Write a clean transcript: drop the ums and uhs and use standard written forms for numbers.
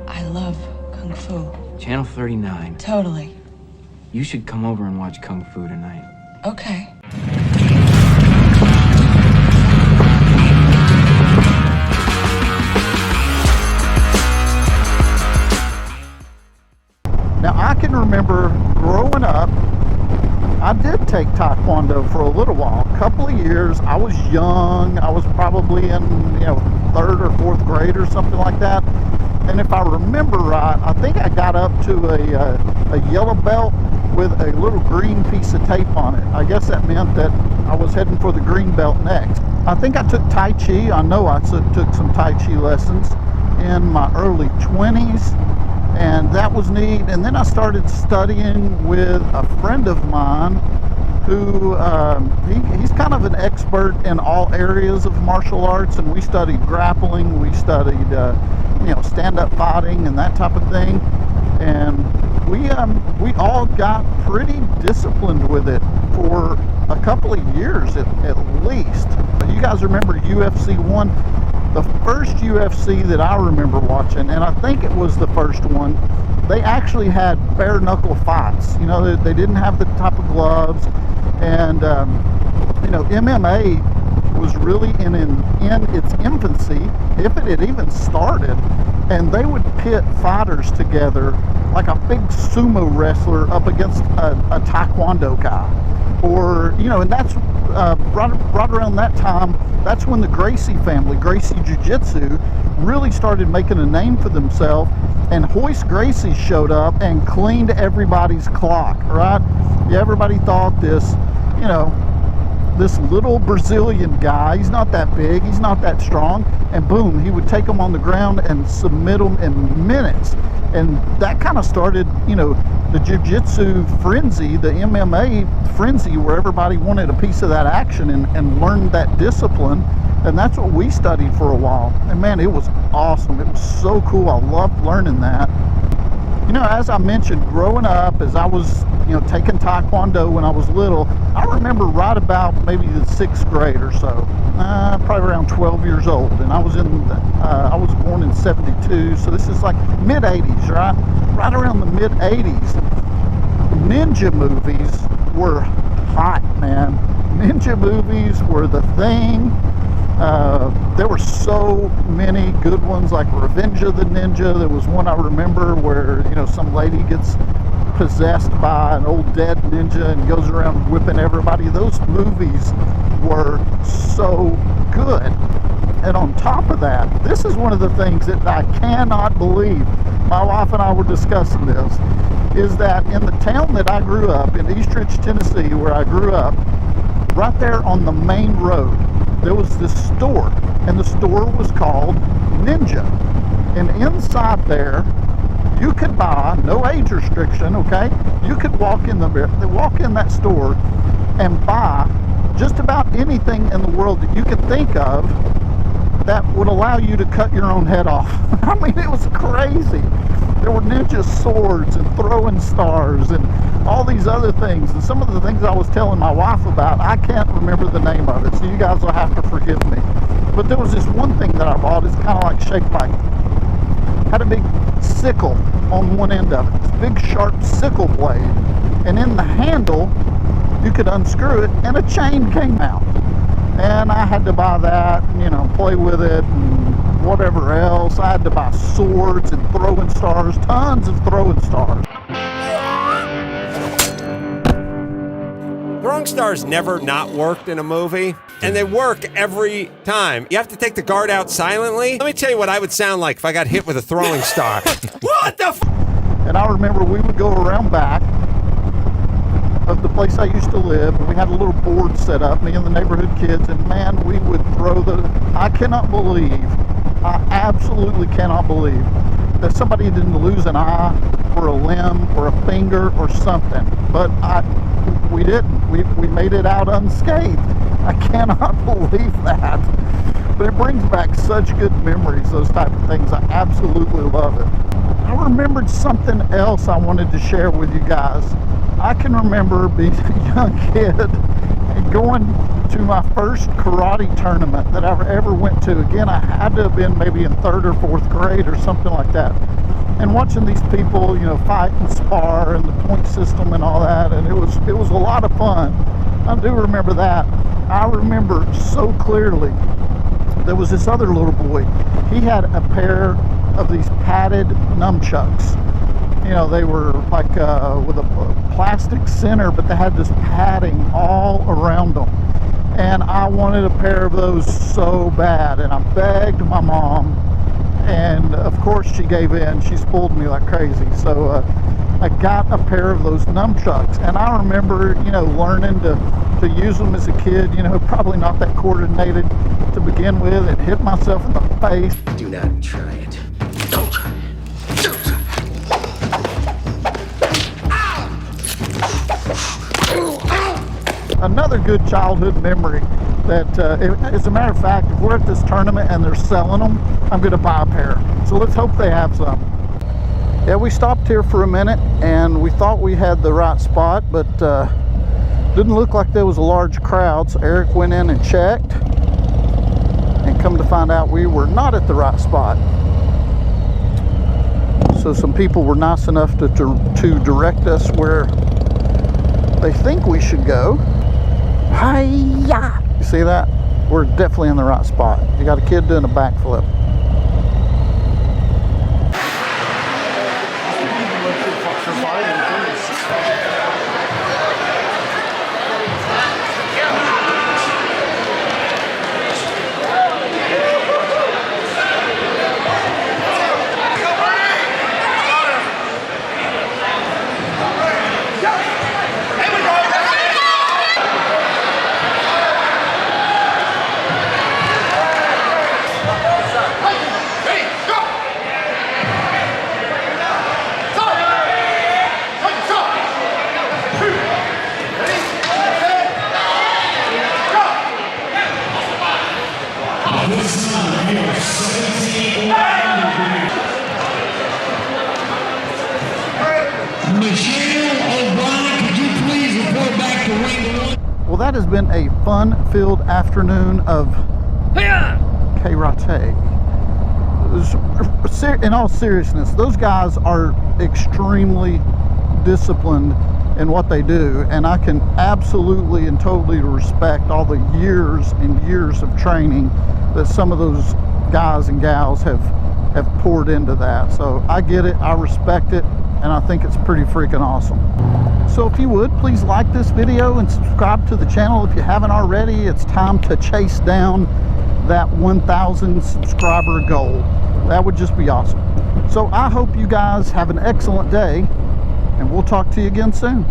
I love Kung Fu. Channel 39. Totally. You should come over and watch Kung Fu tonight. Okay. Now, I can remember growing up, I did take Taekwondo for a little while, a couple of years. I was young. I was probably in, third or fourth grade or something like that. And if I remember right, I think I got up to a yellow belt with a little green piece of tape on it. I guess that meant that I was heading for the green belt next. I think I took Tai Chi. I know I took some Tai Chi lessons in my early 20s. And that was neat. And then I started studying with a friend of mine who, he's kind of an expert in all areas of martial arts. And we studied grappling, we studied, stand-up fighting and that type of thing. And we all got pretty disciplined with it for a couple of years at least. You guys remember UFC 1? The first UFC that I remember watching, and I think it was the first one, they actually had bare knuckle fights. They didn't have the type of gloves, and MMA was really in its infancy, if it had even started, and they would pit fighters together like a big sumo wrestler up against a Taekwondo guy. Or, and that's right around that time, that's when the Gracie family, Gracie Jiu-Jitsu, really started making a name for themselves, and Hoist Gracie showed up and cleaned everybody's clock, right? Yeah, everybody thought this little Brazilian guy, he's not that big, he's not that strong, and boom, he would take them on the ground and submit them in minutes. And that kind of started, the jiu-jitsu frenzy, the MMA frenzy, where everybody wanted a piece of that action and learned that discipline. And that's what we studied for a while. And man, it was awesome. It was so cool. I loved learning that. As I mentioned, growing up, as I was, taking Taekwondo when I was little, I remember right about maybe the 6th grade or so, probably around 12 years old. And I was I was born in 72, so this is like mid-80s, right? Right around the mid-80s. Ninja movies were hot, man. Ninja movies were the thing. There were so many good ones, like Revenge of the Ninja. There was one I remember where, some lady gets possessed by an old dead ninja and goes around whipping everybody. Those movies were so good. And on top of that, this is one of the things that I cannot believe. My wife and I were discussing this, is that in the town that I grew up, in Eastridge, Tennessee, where I grew up, right there on the main road, there was this store, and the store was called Ninja. And inside there, you could buy, no age restriction, okay? You could walk in that store and buy just about anything in the world that you could think of that would allow you to cut your own head off. I mean, it was crazy. There were ninja swords and throwing stars and all these other things. And some of the things I was telling my wife about, I can't remember the name of it, so you guys will have to forgive me. But there was this one thing that I bought. It's kind of like shaped like, had a big sickle on one end of it. This big sharp sickle blade. And in the handle, you could unscrew it and a chain came out. And I had to buy that, play with it and whatever else. I had to buy swords and throwing stars, tons of throwing stars. Throwing stars never not worked in a movie, and they work every time. You have to take the guard out silently. Let me tell you what I would sound like if I got hit with a throwing star. What the f? And I remember we would go around back of the place I used to live, and we had a little board set up, me and the neighborhood kids, and man, we would throw I absolutely cannot believe that somebody didn't lose an eye or a limb or a finger or something. But we didn't. We made it out unscathed. I cannot believe that. But it brings back such good memories, those type of things. I absolutely love it. I remembered something else I wanted to share with you guys. I can remember being a young kid going to my first karate tournament that I ever went to. Again, I had to have been maybe in 3rd or 4th grade or something like that. And watching these people, you know, fight and spar and the point system and all that, and it was a lot of fun. I do remember that. I remember so clearly, there was this other little boy. He had a pair of these padded nunchucks. You know, they were like with a plastic center, but they had this padding all around them. And I wanted a pair of those so bad, and I begged my mom, and of course she gave in. She spoiled me like crazy. So I got a pair of those nunchucks, and I remember, you know, learning to use them as a kid, you know, probably not that coordinated to begin with, and hit myself in the face. Do not try it. Don't try it. Don't try it. Another good childhood memory that, as a matter of fact, if we're at this tournament and they're selling them, I'm going to buy a pair. So let's hope they have some. Yeah, we stopped here for a minute and we thought we had the right spot, but didn't look like there was a large crowd. So Eric went in and checked, and come to find out we were not at the right spot. So some people were nice enough to direct us where they think we should go. Hi-ya! You see that? We're definitely in the right spot. You got a kid doing a backflip. Well, that has been a fun-filled afternoon of karate. In all seriousness, those guys are extremely disciplined in what they do, and I can absolutely and totally respect all the years and years of training that some of those guys and gals have poured into that. So I get it, I respect it, and I think it's pretty freaking awesome. So if you would, please like this video and subscribe to the channel if you haven't already. It's time to chase down that 1,000 subscriber goal. That would just be awesome. So I hope you guys have an excellent day, and we'll talk to you again soon.